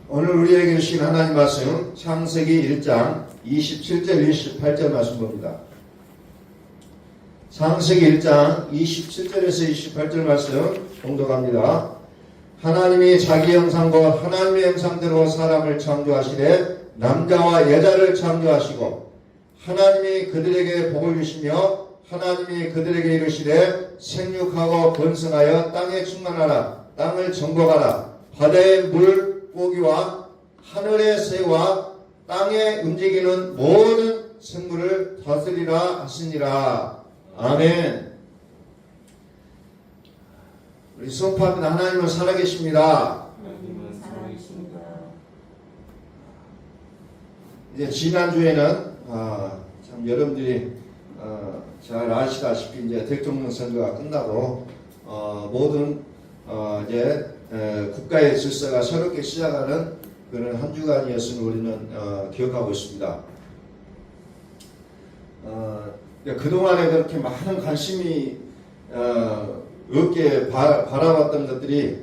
오늘 우리에게 주신 하나님 말씀 창세기 1장 27절 28절 말씀 봅니다. 창세기 1장 27절에서 28절 말씀 봉독합니다. 하나님이 자기 형상과 하나님의 형상대로 사람을 창조하시되 남자와 여자를 창조하시고 하나님이 그들에게 복을 주시며 하나님이 그들에게 이르시되 생육하고 번성하여 땅에 충만하라. 땅을 정복하라. 바다의 물고기와 하늘의 새와 땅에 움직이는 모든 생물을 다스리라 하시니라. 아멘. 우리 선포합니다. 하나님은 살아계십니다. 하나님은 살아계십니다. 이제 지난주에는 참 여러분들이 잘 아시다시피 이제 대통령 선거가 끝나고 모든 이제 국가의 질서가 새롭게 시작하는 그런 한 주간이었음을 우리는 기억하고 있습니다. 그동안에 그렇게 많은 관심이 없게 바라봤던 것들이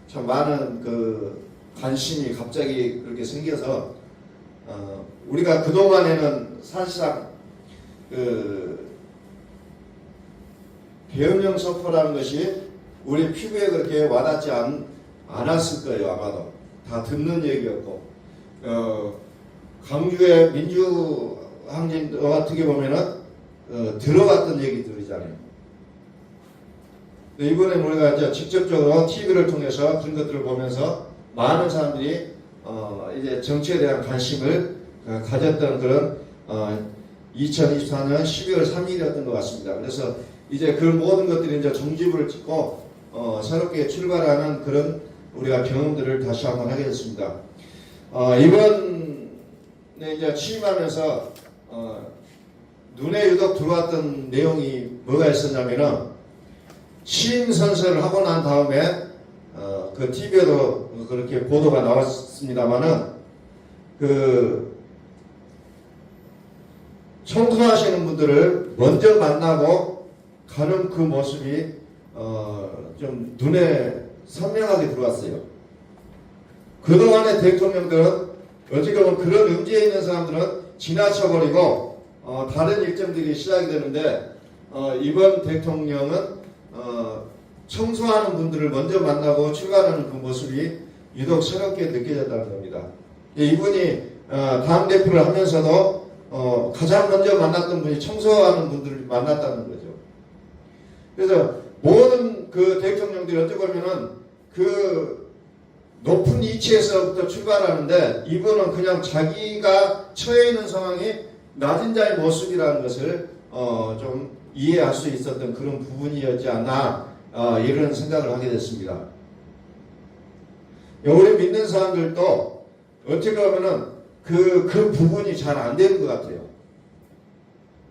참 많은 그 관심이 갑자기 그렇게 생겨서 우리가 그동안에는 사실상 그 계엄령 선포라는 것이 우리 피부에 그렇게 와닿지 않았을 거예요. 아마도 다 듣는 얘기였고 강주의 민주항쟁 어떻게 보면은 들어갔던 얘기들이잖아요. 이번에 우리가 이제 직접적으로 TV를 통해서 그런 것들을 보면서 많은 사람들이 이제 정치에 대한 관심을 가졌던 그런 2024년 12월 3일이었던 것 같습니다. 그래서 이제 그 모든 것들이 이제 종지부를 찍고 새롭게 출발하는 그런 우리가 경험들을 다시 한번 하게 됐습니다. 이번에 이제 취임하면서 눈에 유독 들어왔던 내용이 뭐가 있었냐면은 취임 선서를 하고 난 다음에 그 TV에도 그렇게 보도가 나왔습니다만은 그 청소하시는 분들을 먼저 만나고 가는 그 모습이 좀 눈에 선명하게 들어왔어요. 그동안의 대통령들은 어떻게 보면 그런 음지에 있는 사람들은 지나쳐버리고 다른 일정들이 시작이 되는데 이번 대통령은 청소하는 분들을 먼저 만나고 출발하는 그 모습이 유독 새롭게 느껴졌다는 겁니다. 이분이 당대표를 하면서도 가장 먼저 만났던 분이 청소하는 분들을 만났다는 거죠. 그래서 모든 그 대통령들이 어떻게 보면은 그 높은 위치에서부터 출발하는데 이분은 그냥 자기가 처해 있는 상황이 낮은 자의 모습이라는 것을 좀 이해할 수 있었던 그런 부분이었지 않나 이런 생각을 하게 됐습니다. 우리 믿는 사람들도 어떻게 보면은 그 부분이 잘 안 되는 것 같아요.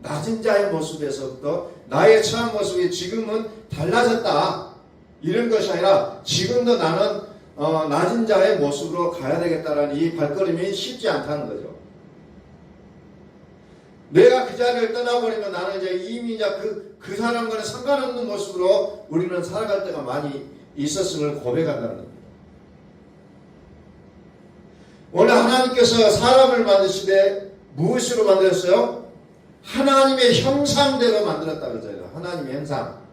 낮은 자의 모습에서부터 나의 처한 모습이 지금은 달라졌다. 이런 것이 아니라 지금도 나는 낮은 자의 모습으로 가야 되겠다라는 이 발걸음이 쉽지 않다는 거죠. 내가 그 자리를 떠나버리면 나는 이제 이미 이제 그 사람과는 상관없는 모습으로 우리는 살아갈 때가 많이 있었음을 고백한다는 겁니다. 원래 하나님께서 사람을 만드시되 무엇으로 만들었어요? 하나님의 형상대로 만들었다 그러잖아요. 하나님의 형상.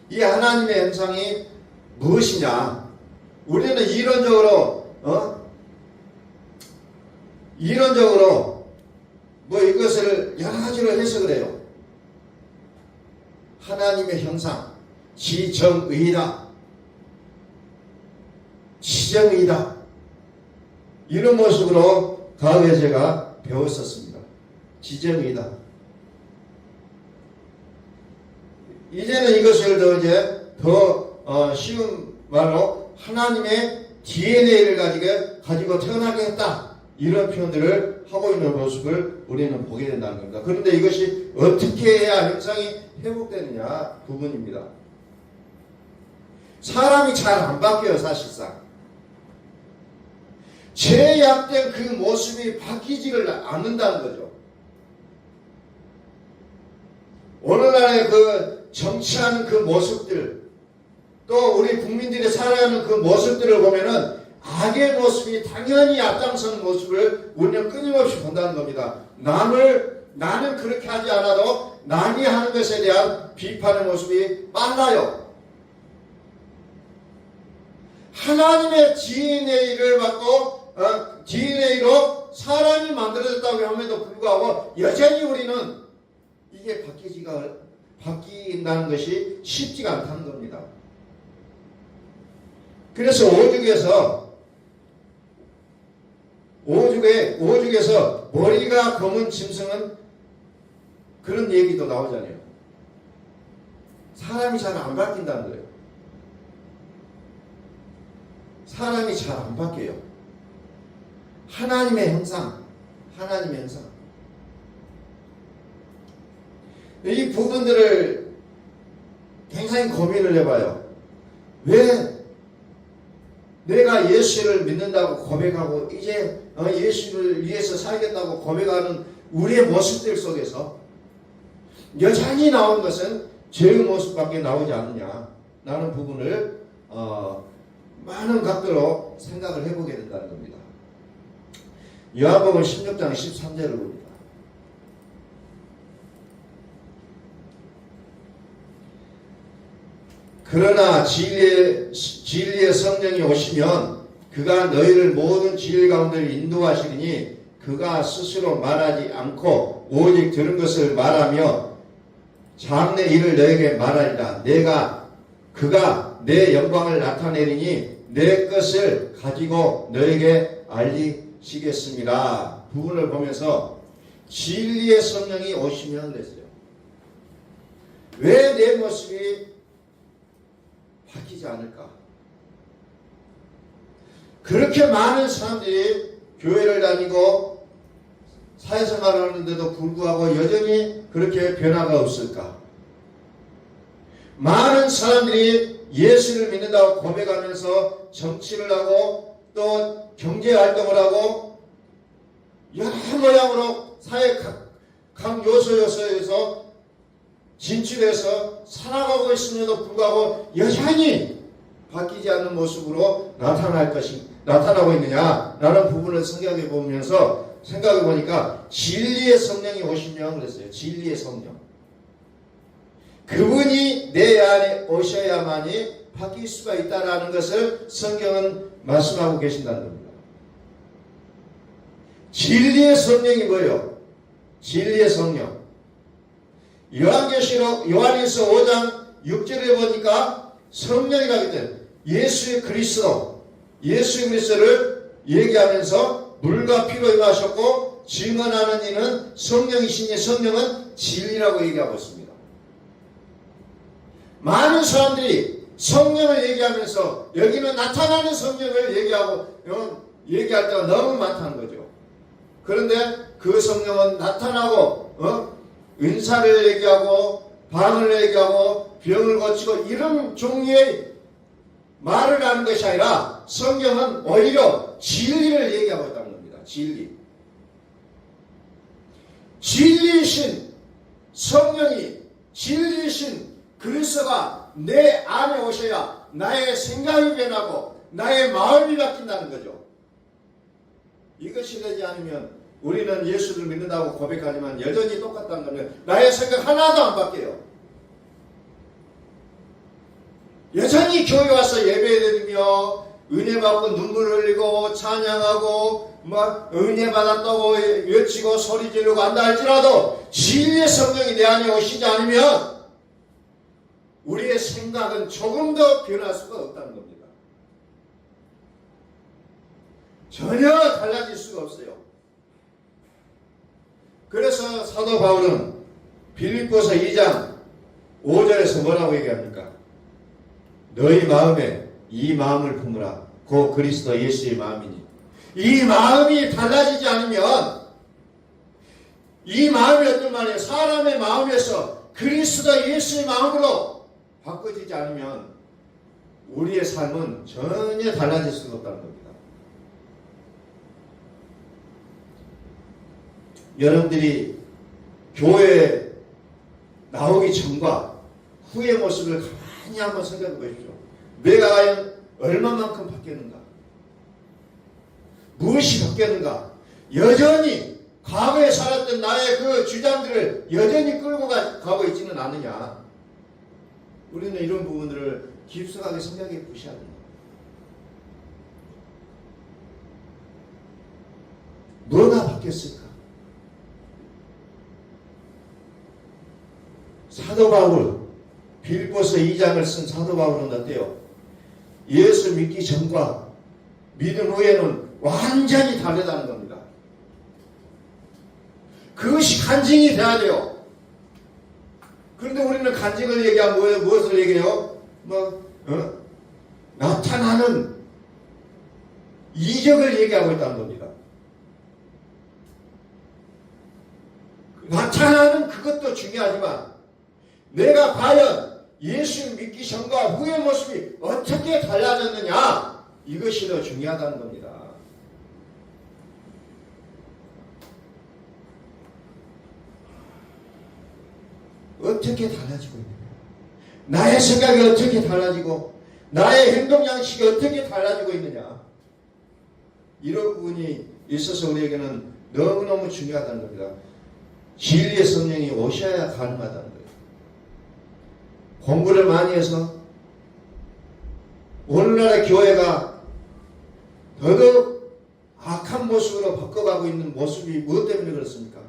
이 하나님의 형상이 무엇이냐? 우리는 이론적으로 뭐 이것을 여러 가지로 해석을 해요. 하나님의 형상, 지정의다, 지정의다. 이런 모습으로 과거에 제가 배웠었습니다. 지정의다. 이제는 이것을 더 쉬운 말로 하나님의 DNA를 가지고 태어나게 했다. 이런 표현들을 하고 있는 모습을 우리는 보게 된다는 겁니다. 그런데 이것이 어떻게 해야 형상이 회복되느냐 부분입니다. 사람이 잘 안 바뀌어요. 사실상. 죄악된 그 모습이 바뀌지를 않는다는 거죠. 오늘날의 그 정치하는 그 모습들, 또 우리 국민들이 살아가는 그 모습들을 보면은 악의 모습이 당연히 앞장서는 모습을 우리는 끊임없이 본다는 겁니다. 나는 그렇게 하지 않아도 남이 하는 것에 대한 비판의 모습이 빨라요. 하나님의 DNA를 받고 DNA로 사람이 만들어졌다고 함에도 불구하고 여전히 우리는 이게 바뀐다는 것이 쉽지가 않다는 겁니다. 그래서 오죽에서 머리가 검은 짐승은 그런 얘기도 나오잖아요. 사람이 잘 안 바뀐다는 거예요. 사람이 잘 안 바뀌어요. 하나님의 형상. 이 부분들을 굉장히 고민을 해봐요. 왜 내가 예수를 믿는다고 고백하고 이제 예수를 위해서 살겠다고 고백하는 우리의 모습들 속에서 여전히 나온 것은 죄의 모습밖에 나오지 않느냐 라는 부분을 많은 각도로 생각을 해보게 된다는 겁니다. 요한복음 16장 13절을 봅니다. 그러나 진리의 성령이 오시면 그가 너희를 모든 진리 가운데 인도하시리니 그가 스스로 말하지 않고 오직 들은 것을 말하며 장래 일을 너에게 말하리라. 그가 내 영광을 나타내리니 내 것을 가지고 너에게 알리시겠습니다. 부분을 보면서 진리의 성령이 오시면 그랬어요. 왜 내 모습이 바뀌지 않을까? 그렇게 많은 사람들이 교회를 다니고 사회생활을 하는데도 불구하고 여전히 그렇게 변화가 없을까? 많은 사람들이 예수를 믿는다고 고백하면서 정치를 하고 또 경제활동을 하고 여러 모양으로 사회 각 요소에서 진출해서 살아가고 있음에도 불구하고 여전히 바뀌지 않는 모습으로 나타나고 있느냐라는 부분을 생각해 보니까 진리의 성령이 오시면 그랬어요. 진리의 성령. 그분이 내 안에 오셔야만이 바뀔 수가 있다는 것을 성경은 말씀하고 계신다는 겁니다. 진리의 성령이 뭐예요? 진리의 성령. 요한계시록 요한일서 5장 6절에 보니까 성령이라기 때문에 예수의 그리스도를 얘기하면서 물과 피로 임하셨고 증언하는 이는 성령이시니 성령은 진리라고 얘기하고 있습니다. 많은 사람들이 성령을 얘기하면서 여기는 나타나는 성령을 얘기할 때가 너무 많다는 거죠. 그런데 그 성령은 나타나고 은사를 얘기하고 방을 얘기하고 병을 고치고 이런 종류의 말을 하는 것이 아니라 성경은 오히려 진리를 얘기하고 있다는 겁니다. 진리이신 성령이 진리이신 그리스도가 내 안에 오셔야 나의 생각이 변하고 나의 마음이 바뀐다는 거죠. 이것이 되지 않으면 우리는 예수를 믿는다고 고백하지만 여전히 똑같다는 겁니다. 나의 생각 하나도 안 바뀌어요. 여전히 교회 와서 예배드리며 은혜 받고 눈물 흘리고 찬양하고 은혜 받았다고 외치고 소리 지르고 한다 할지라도 진리의 성령이 내 안에 오시지 않으면 우리의 생각은 조금 더 변할 수가 없다는 겁니다. 전혀 달라질 수가 없어요. 그래서 사도 바울은 빌립보서 2장 5절에서 뭐라고 얘기합니까? 너희 마음에 이 마음을 품으라. 그 그리스도 예수의 마음이니. 이 마음이 달라지지 않으면 이 마음이 어떤 말이에요? 사람의 마음에서 그리스도 예수의 마음으로 바꿔지지 않으면 우리의 삶은 전혀 달라질 수가 없다는 겁니다. 여러분들이 교회에 나오기 전과 후의 모습을 가만히 한번 생각해 보십시오. 내가 과연 얼마만큼 바뀌었는가? 무엇이 바뀌었는가? 여전히 과거에 살았던 나의 그 주장들을 여전히 끌고 가고 있지는 않느냐? 우리는 이런 부분들을 깊숙하게 생각해 보셔야 됩니다. 뭐가 바뀌었을까? 사도 바울, 빌립보서 2장을 쓴 사도 바울은 어때요? 예수 믿기 전과 믿음 후에는 완전히 다르다는 겁니다. 그것이 간증이 돼야 돼요. 그런데 우리는 간증을 얘기하면 무엇을 얘기해요? 나타나는 이적을 얘기하고 있다는 겁니다. 나타나는 그것도 중요하지만 내가 과연 예수 믿기 전과 후의 모습이 어떻게 달라졌느냐, 이것이 더 중요하다는 겁니다. 어떻게 달라지고 있느냐, 나의 생각이 어떻게 달라지고 나의 행동 양식이 어떻게 달라지고 있느냐, 이런 부분이 있어서 우리에게는 너무너무 중요하다는 겁니다. 진리의 성령이 오셔야 가능하다는 거예요. 공부를 많이 해서 오늘날의 교회가 더더욱 악한 모습으로 바꿔가고 있는 모습이 무엇 때문에 그렇습니까?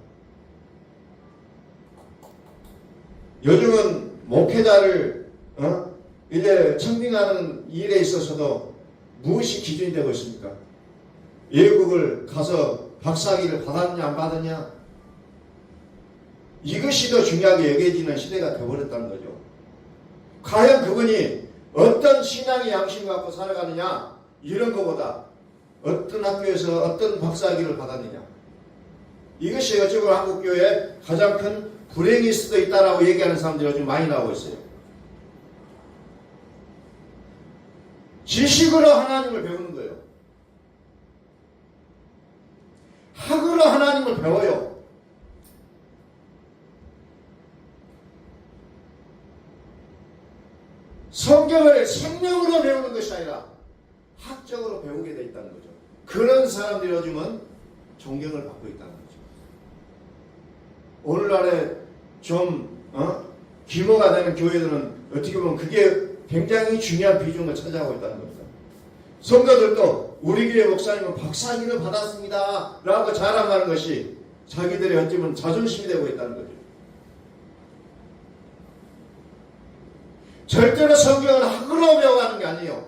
요즘은 목회자를 이제 청빙하는 일에 있어서도 무엇이 기준이 되고 있습니까? 외국을 가서 박사학위를 받았냐 안 받았냐, 이것이 더 중요하게 여겨지는 시대가 되어버렸다는 거죠. 과연 그분이 어떤 신앙의 양심을 갖고 살아가느냐, 이런 것보다 어떤 학교에서 어떤 박사학위를 받았느냐, 이것이 어쩌고 한국교회의 가장 큰 불행일 수도 있다라고 얘기하는 사람들이 요즘 많이 나오고 있어요. 지식으로 하나님을 배우는 거예요. 학으로 하나님을 배워요. 성경을 생명으로 배우는 것이 아니라 학적으로 배우게 되어 있다는 거죠. 그런 사람들이 요즘은 존경을 받고 있다는 거죠. 오늘날에 좀 규모가 되는 교회들은 어떻게 보면 그게 굉장히 중요한 비중을 차지하고 있다는 겁니다. 성도들도 우리 교회 목사님은 박사학위를 받았습니다 라고 자랑하는 것이 자기들의 어찌보면 자존심이 되고 있다는 거죠. 절대로 성경을 학으로 배워가는 게 아니에요.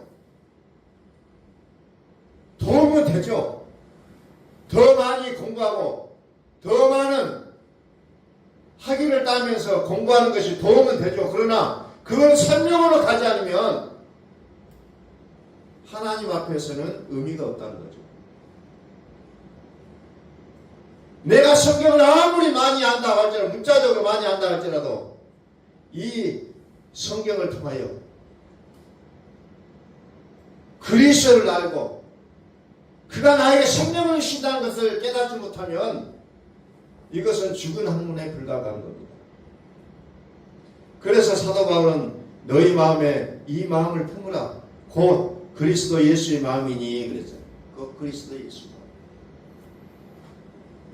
도움은 되죠. 더 많이 공부하고 더 많은 학위를 따면서 공부하는 것이 도움은 되죠. 그러나 그건 설명으로 가지 않으면 하나님 앞에서는 의미가 없다는 거죠. 내가 성경을 아무리 많이 안다 할지라도, 문자적으로 많이 안다 할지라도 이 성경을 통하여 그리스도를 알고 그가 나에게 생명을 주신다는 것을 깨닫지 못하면 이것은 죽은 학문에 불과한 겁니다. 그래서 사도 바울은 너희 마음에 이 마음을 품으라. 곧 그리스도 예수의 마음이니 그랬잖아요. 그 그리스도 예수 마음.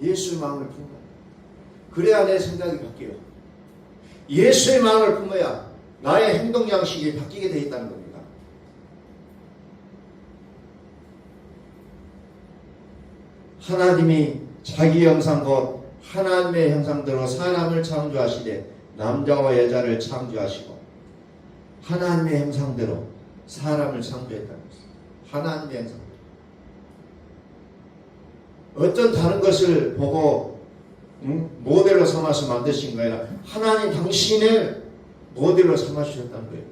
예수의 마음을 품으라. 그래야 내 생각이 바뀌어요. 예수의 마음을 품어야 나의 행동 양식이 바뀌게 되어 있다는 겁니다. 하나님이 자기 형상 곧 하나님의 형상대로 사람을 창조하시되 남자와 여자를 창조하시고 하나님의 형상대로 사람을 창조했다는 것입니다. 하나님의 형상대로. 어떤 다른 것을 보고 모델로 삼아서 만드신 거야. 하나님 당신을 모델로 삼아주셨다는 거예요.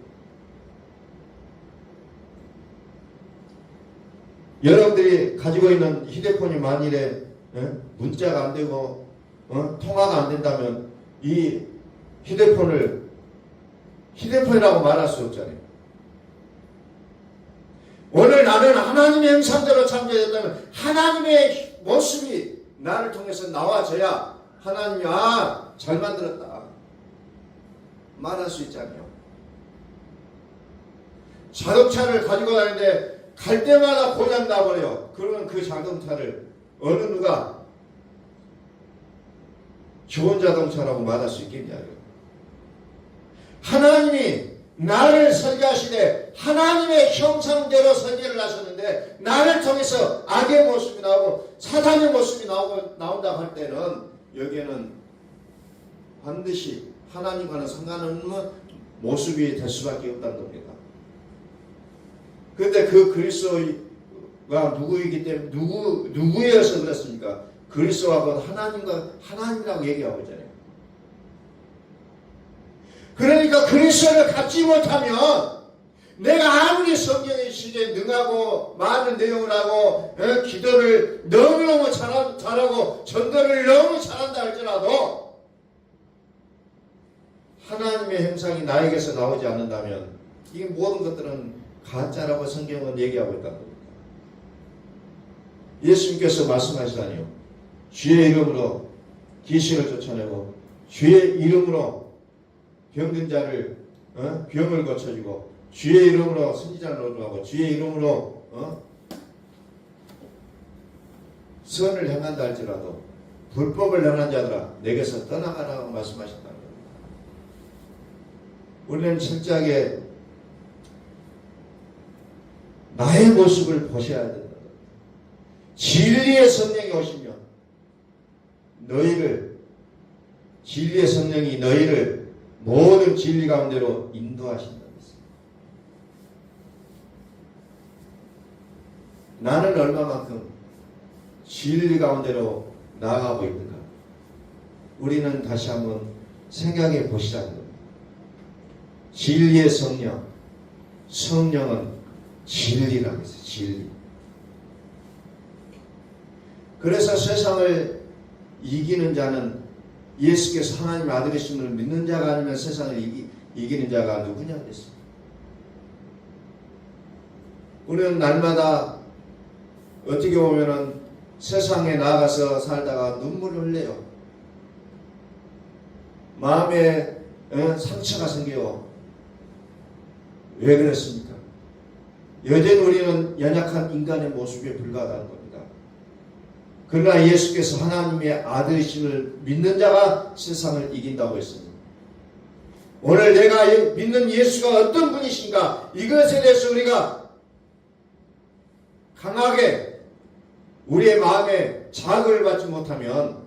여러분들이 가지고 있는 휴대폰이 만일에 문자가 안 되고 통화가 안 된다면 이 휴대폰이라고 말할 수 없잖아요. 오늘 나는 하나님의 형상대로 창조됐다면 하나님의 모습이 나를 통해서 나와져야 하나님이 잘 만들었다 말할 수 있잖아요. 자동차를 가지고 다니는데 갈 때마다 고장 나버려. 그러면 그 자동차를 어느 누가 좋은 자동차라고 말할 수 있겠냐고요. 하나님이 나를 설계하시되 하나님의 형상대로 설계를 하셨는데 나를 통해서 악의 모습이 나오고 사단의 모습이 나온다고 할 때는 여기에는 반드시 하나님과는 상관없는 모습이 될 수밖에 없다는 겁니다. 그런데 그 그리스도가 누구이기 때문에 누구여서 그렇습니까? 그리스도하고 하나님이라고 얘기하고 있잖아요. 그러니까 그리스도를 갖지 못하면 내가 아무리 성경의 시대에 능하고 많은 내용을 하고 기도를 너무너무 잘하고 전도를 너무 잘한다 할지라도 하나님의 형상이 나에게서 나오지 않는다면 이 모든 것들은 가짜라고 성경은 얘기하고 있다는 겁니다. 예수님께서 말씀하시다니요. 주의 이름으로 귀신을 쫓아내고 주의 이름으로 병든 자를 병을 고쳐주고 주의 이름으로 선지자를 노동하고 주의 이름으로 선을 행한다 할지라도 불법을 행한 자들아 내게서 떠나가라고 말씀하셨다는 겁니다. 우리는 철저하게 나의 모습을 보셔야 된다. 진리의 성령이 오시면 진리의 성령이 너희를 모든 진리 가운데로 인도하신다고 했습니다. 나는 얼마만큼 진리 가운데로 나아가고 있는가? 우리는 다시 한번 생각해 보시자는 겁니다. 진리의 성령은 진리라고 했어요. 진리. 그래서 세상을 이기는 자는 예수께서 하나님 아들이심을 믿는 자가 아니면 세상을 이기는 자가 누구냐 그랬습니다. 우리는 날마다 어떻게 보면은 세상에 나가서 살다가 눈물을 흘려요. 마음에 상처가 생겨요. 왜 그랬습니까? 여전히 우리는 연약한 인간의 모습에 불과하다는 겁니다. 그러나 예수께서 하나님의 아들이심을 믿는 자가 세상을 이긴다고 했습니다. 오늘 내가 믿는 예수가 어떤 분이신가 이것에 대해서 우리가 강하게 우리의 마음에 자극을 받지 못하면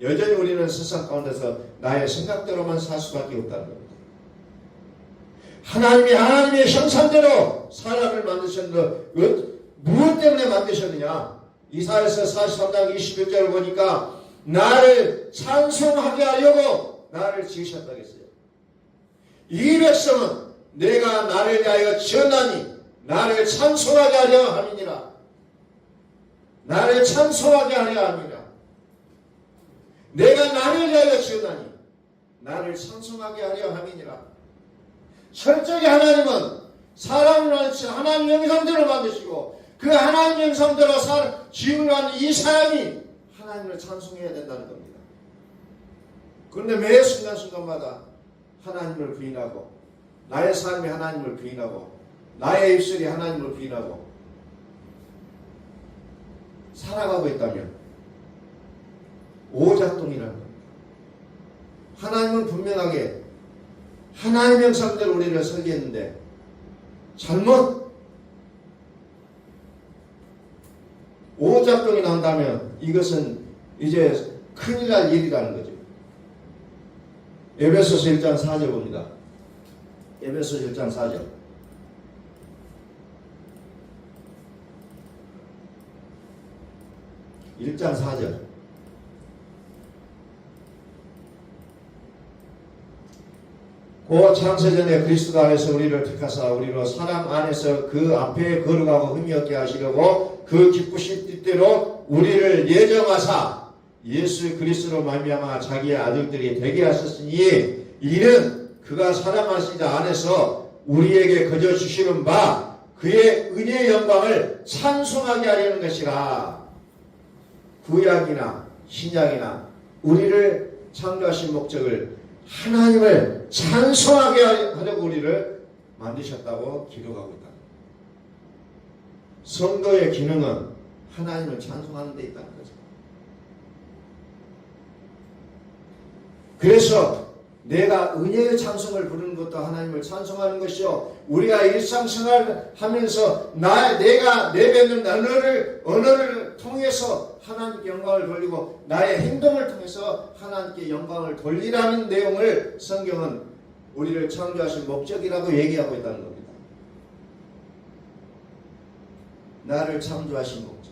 여전히 우리는 세상 가운데서 나의 생각대로만 살 수밖에 없다는 겁니다. 하나님의 형상대로 사람을 만드셨는데 무엇 때문에 만드셨느냐? 이사야서 43장 21절을 보니까 나를 찬송하게 하려고 나를 지으셨다고 했어요. 이 백성은 내가 나를 위하여 지었나니 나를 찬송하게 하려 함이니라. 나를 찬송하게 하려 함이라. 내가 나를 위하여 지었나니 나를 찬송하게 하려 함이니라. 철저히 하나님은 사람을 만드신 하나님 형상대로 만드시고 그 하나님 형상대로 지음을 하는 이 사람이 하나님을 찬송해야 된다는 겁니다. 그런데 매 순간순간마다 하나님을 부인하고 나의 삶이 하나님을 부인하고 나의 입술이 하나님을 부인하고 살아가고 있다면 오작동이라는 겁니다. 하나님은 분명하게 하나님 형상대로 우리를 설계했는데 잘못 오작동이 나온다면 이것은 이제 큰일 날 일이라는 거죠. 에베소서 1장 4절 봅니다. 에베소서 1장 4절. (1장 4절) 고 창세전에 그리스도 안에서 우리를 택하사 우리로 사랑 안에서 그 앞에 걸어가고 흠이 없게 하시려고 그 기쁘신 뜻대로 우리를 예정하사 예수 그리스도로 말미암아 자기의 아들들이 되게 하셨으니 이는 그가 사랑하신 자 안에서 우리에게 거저 주시는 바 그의 은혜의 영광을 찬송하게 하려는 것이라. 구약이나 신약이나 우리를 창조하신 목적을 하나님을 찬송하게 하려고 우리를 만드셨다고 기록하고 있다. 성도의 기능은 하나님을 찬송하는 데 있다는 거죠. 그래서 내가 은혜의 찬송을 부르는 것도 하나님을 찬송하는 것이요, 우리가 일상생활 하면서 내가 내뱉는 언어를 통해서 하나님께 영광을 돌리고 나의 행동을 통해서 하나님께 영광을 돌리라는 내용을 성경은 우리를 창조하신 목적이라고 얘기하고 있다는 겁니다. 나를 창조하신 목적.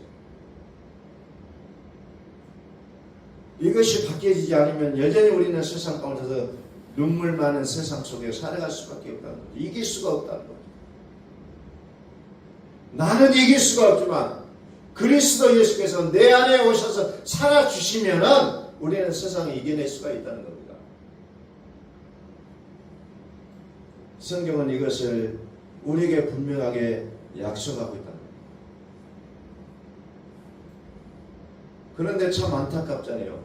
이것이 바뀌어지지 않으면 여전히 우리는 세상 가운데서 눈물 많은 세상 속에 살아갈 수밖에 없다는 거죠. 이길 수가 없다는 거죠. 나는 이길 수가 없지만 그리스도 예수께서 내 안에 오셔서 살아주시면 우리는 세상을 이겨낼 수가 있다는 겁니다. 성경은 이것을 우리에게 분명하게 약속하고 있다는 겁니다. 그런데 참 안타깝잖아요.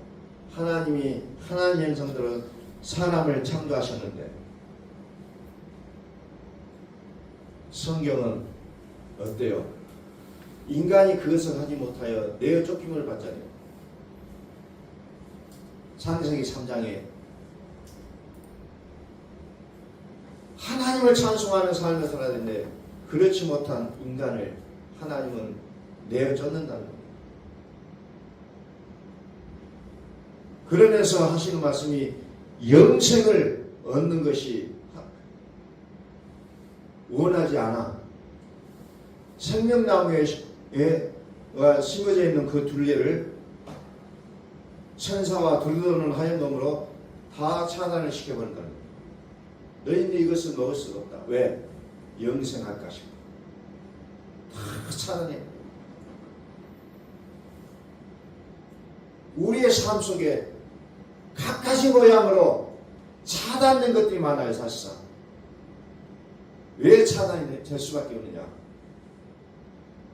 하나님이 하나님 형상대로 사람을 창조하셨는데 성경은 어때요? 인간이 그것을 하지 못하여 내어 쫓김을 받잖아요. 창세기 3장에 하나님을 찬송하는 삶을 살아야 되는데 그렇지 못한 인간을 하나님은 내어 쫓는다는 겁니다. 그러면서 하시는 말씀이 영생을 얻는 것이 원하지 않아. 생명나무에 심어져 있는 그 둘레를 천사와 둘러오는 하얀검으로 다 차단을 시켜버린다는 거예요. 너희는 이것을 먹을 수가 없다. 왜? 영생할 것이다. 다 차단해. 우리의 삶 속에 각가지 모양으로 차단된 것들이 많아요. 사실상. 왜 차단이 될 수밖에 없느냐?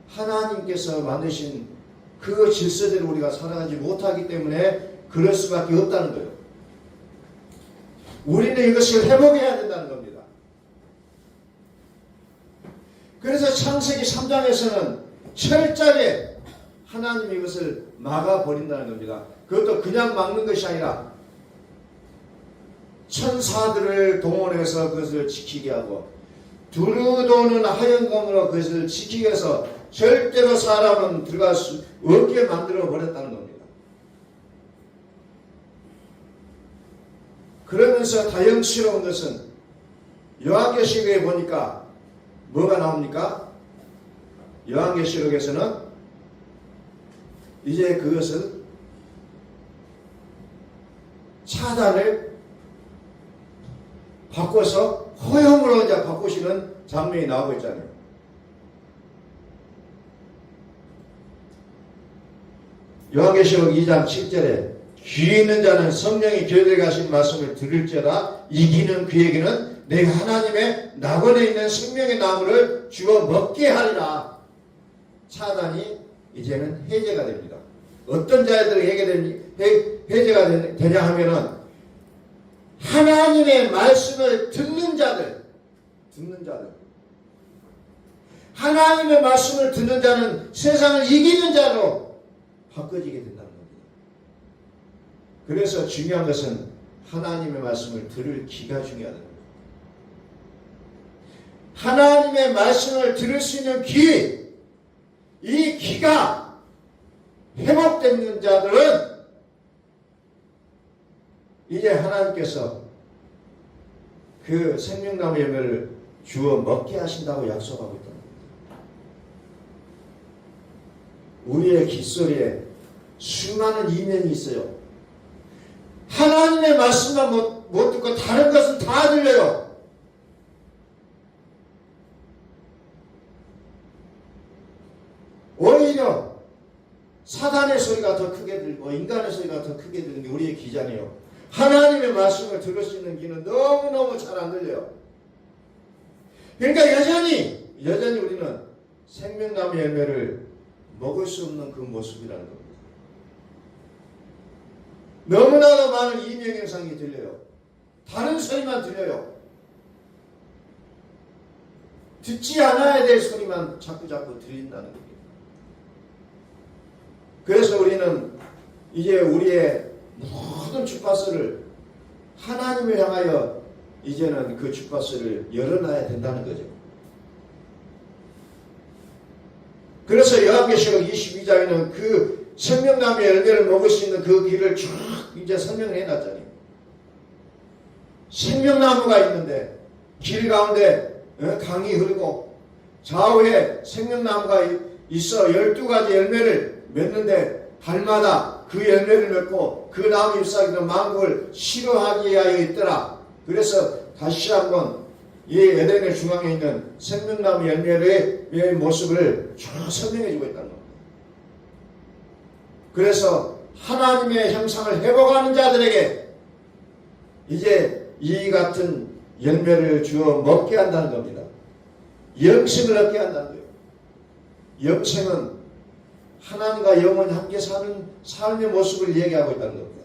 하나님께서 만드신 그 질서대로 우리가 살아가지 못하기 때문에 그럴 수밖에 없다는 거예요. 우리는 이것을 회복해야 된다는 겁니다. 그래서 창세기 3장에서는 철저하게 하나님이 이것을 막아버린다는 겁니다. 그것도 그냥 막는 것이 아니라 천사들을 동원해서 그것을 지키게 하고 두루도는 하얀검으로 그것을 지키게 해서 절대로 사람은 들어갈 수 없게 만들어 버렸다는 겁니다. 그러면서 다영스러운 것은 요한계시록에 보니까 뭐가 나옵니까? 요한계시록에서는 이제 그것을 차단을 바꿔서 허용으로 이제 바꾸시는 장면이 나오고 있잖아요. 요한계시록 2장 7절에 귀 있는 자는 성령이 교회에 가신 말씀을 들을지어다. 이기는 그에게는 내가 하나님의 낙원에 있는 생명의 나무를 주어 먹게 하리라. 차단이 이제는 해제가 됩니다. 어떤 자들에게 해제가 되냐 하면은 하나님의 말씀을 듣는 자들. 하나님의 말씀을 듣는 자는 세상을 이기는 자로 바꿔지게 된다는 겁니다. 그래서 중요한 것은 하나님의 말씀을 들을 귀가 중요하다는 겁니다. 하나님의 말씀을 들을 수 있는 귀, 이 귀가 회복되는 자들은 이제 하나님께서 그 생명나무 열매를 주어 먹게 하신다고 약속하고 있다는 겁니다. 우리의 귓소리에 수많은 이면이 있어요. 하나님의 말씀만 못 듣고 다른 것은 다 들려요. 오히려 사단의 소리가 더 크게 들리고 인간의 소리가 더 크게 들리는 게 우리의 귀잖아요. 하나님의 말씀을 들을 수 있는 귀는 너무너무 잘 안 들려요. 그러니까 여전히 우리는 생명나무 열매를 먹을 수 없는 그 모습이라는 겁니다. 너무나도 많은 이명현상이 들려요. 다른 소리만 들려요. 듣지 않아야 될 소리만 자꾸 들린다는 겁니다. 그래서 우리는 이제 우리의 모든 주파수를 하나님을 향하여 이제는 그 주파수를 열어놔야 된다는 거죠. 그래서 요한계시록 22장에는 그 생명나무의 열매를 먹을 수 있는 그 길을 쭉 이제 설명을 해놨잖아요. 생명나무가 있는데 길 가운데 강이 흐르고 좌우에 생명나무가 있어 12가지 열매를 맺는데 달마다 그 열매를 맺고 그 나무 잎사귀는 만국을 싫어하게 하여 있더라. 그래서 다시 한번 이 에덴의 중앙에 있는 생명나무 열매의 모습을 쭉 설명해 주고 있다는 겁니다. 그래서 하나님의 형상을 회복하는 자들에게 이제 이 같은 열매를 주어 먹게 한다는 겁니다. 영생을 얻게 한다는 거예요. 영생은 하나님과 영원히 함께 사는 삶의 모습을 얘기하고 있다는 겁니다.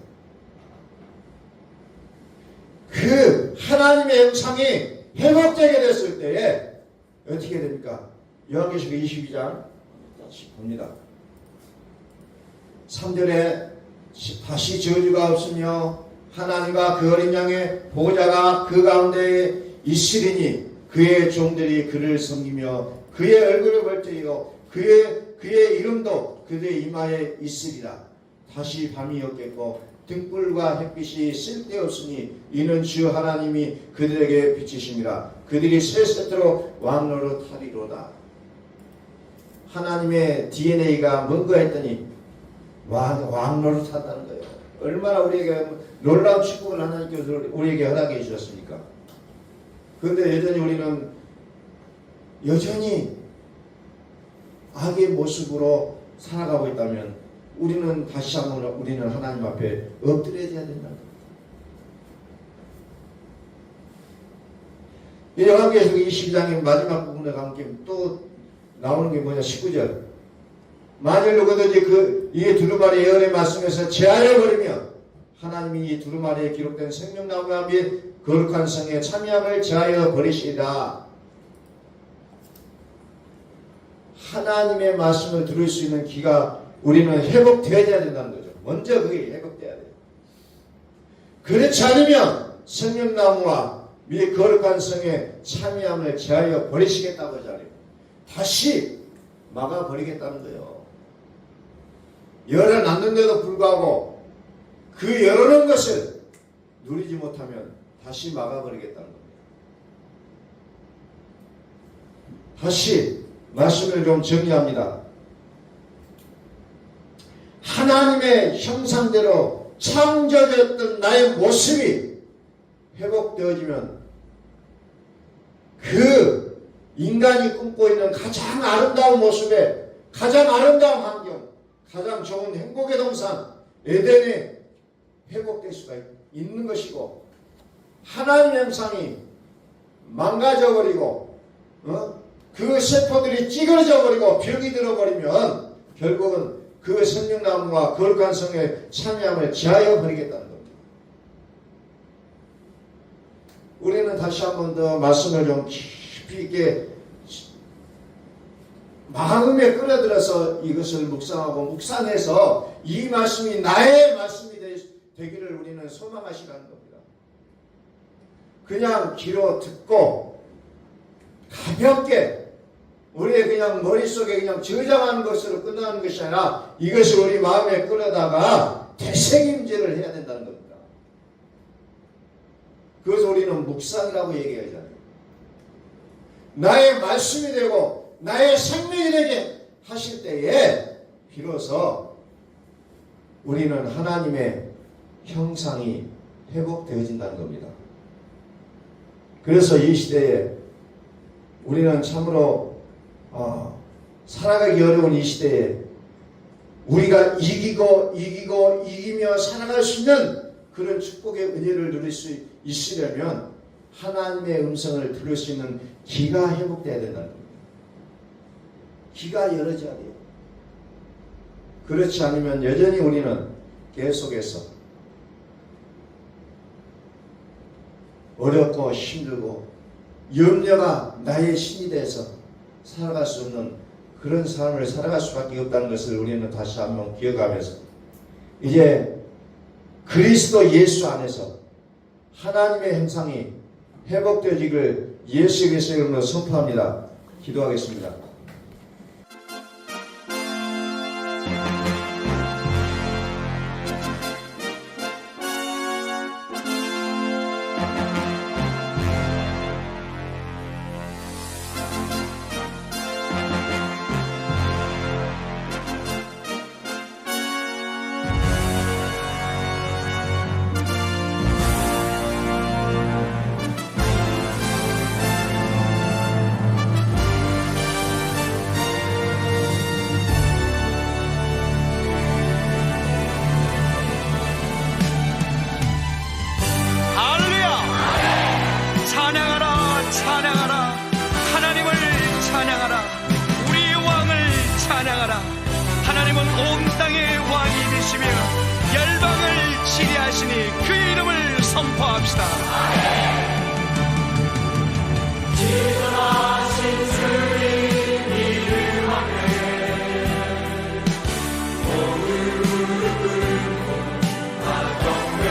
그 하나님의 형상이 회복되게 됐을 때에 어떻게 됩니까? 요한계시록 22장 다시 봅니다. 3절에 다시 저주가 없으며 하나님과 그 어린 양의 보호자가 그 가운데에 있으리니 그의 종들이 그를 섬기며 그의 얼굴을 벌뜨리고 그의 이름도 그들의 이마에 있으리라. 다시 밤이 없겠고 등불과 햇빛이 쓸데없으니 이는 주 하나님이 그들에게 비치심이라. 그들이 새 세트로 왕노로 타리로다. 하나님의 DNA가 뭔가 했더니 왕노로 탄다는 거예요. 얼마나 우리에게 놀라운 축복을 하나님께서 우리에게 허락해 주셨습니까? 그런데 여전히 우리는 여전히 악의 모습으로 살아가고 있다면 우리는 다시 한번 우리는 하나님 앞에 엎드려야 된다. 이 요한계시록 22장의 마지막 부분에 함께 또 나오는 게 뭐냐? 19절. 만일 누구든지 이 두루마리 예언의 말씀에서 제하여 버리며 하나님이 이 두루마리에 기록된 생명나무와 및 거룩한 성에 참여함을 제하여 버리시리라. 하나님의 말씀을 들을 수 있는 귀가 우리는 회복되어야 된다는 거죠. 먼저 그게 회복돼야 돼요. 그렇지 않으면 생명나무와 및 거룩한 성에 참여함을 제하여 버리시겠다고 하잖아요. 다시 막아버리겠다는 거예요. 열어놨는데도 불구하고 그 열어놓은 것을 누리지 못하면 다시 막아버리겠다는 겁니다. 다시 말씀을 좀 정리합니다. 하나님의 형상대로 창조되었던 나의 모습이 회복되어지면 그 인간이 꿈꿔 있는 가장 아름다운 모습에 가장 아름다운 환경, 가장 좋은 행복의 동산 에덴에 회복될 수가 있는 것이고, 하나님의 형상이 망가져버리고 그 세포들이 찌그러져 버리고 병이 들어버리면 결국은 그 생명나무와 거룩한 성에 참여함을 제하여 버리겠다는 겁니다. 우리는 다시 한 번 더 말씀을 좀 깊이 있게 마음에 끌어들여서 이것을 묵상하고 묵상해서 이 말씀이 나의 말씀이 되기를 우리는 소망하시라는 겁니다. 그냥 귀로 듣고 가볍게 우리의 그냥 머릿속에 그냥 저장하는 것으로 끝나는 것이 아니라 이것을 우리 마음에 끌어다가 되새김질을 해야 된다는 겁니다. 그래서 우리는 묵상이라고 얘기하잖아요. 나의 말씀이 되고 나의 생명이 되게 하실 때에 비로소 우리는 하나님의 형상이 회복되어진다는 겁니다. 그래서 이 시대에 우리는 참으로 살아가기 어려운 이 시대에 우리가 이기며 살아갈 수 있는 그런 축복의 은혜를 누릴 수 있으려면 하나님의 음성을 들을 수 있는 귀가 회복돼야 된다는 겁니다. 귀가 열어져야 돼요. 그렇지 않으면 여전히 우리는 계속해서 어렵고 힘들고 염려가 나의 신이 돼서 살아갈 수 없는 그런 삶을 살아갈 수밖에 없다는 것을 우리는 다시 한번 기억하면서 이제 그리스도 예수 안에서 하나님의 형상이 회복되기를 예수 그리스도의 이름으로 선포합니다. 기도하겠습니다. 찬양하라. 하나님을 찬양하라. 우리의 왕을 찬양하라. 하나님은 온 땅의 왕이 되시며 열방을 치리하시니 그 이름을 선포합시다. 지존하신 주님 이름 앞에 오늘 무릎 꿇고 다 경배.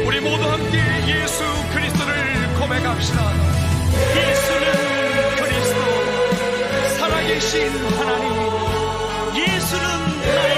우리 모두 함께 예수 그리스도를 고백합시다. 예수는 그리스도, 살아계신 하나님. 예수는 나의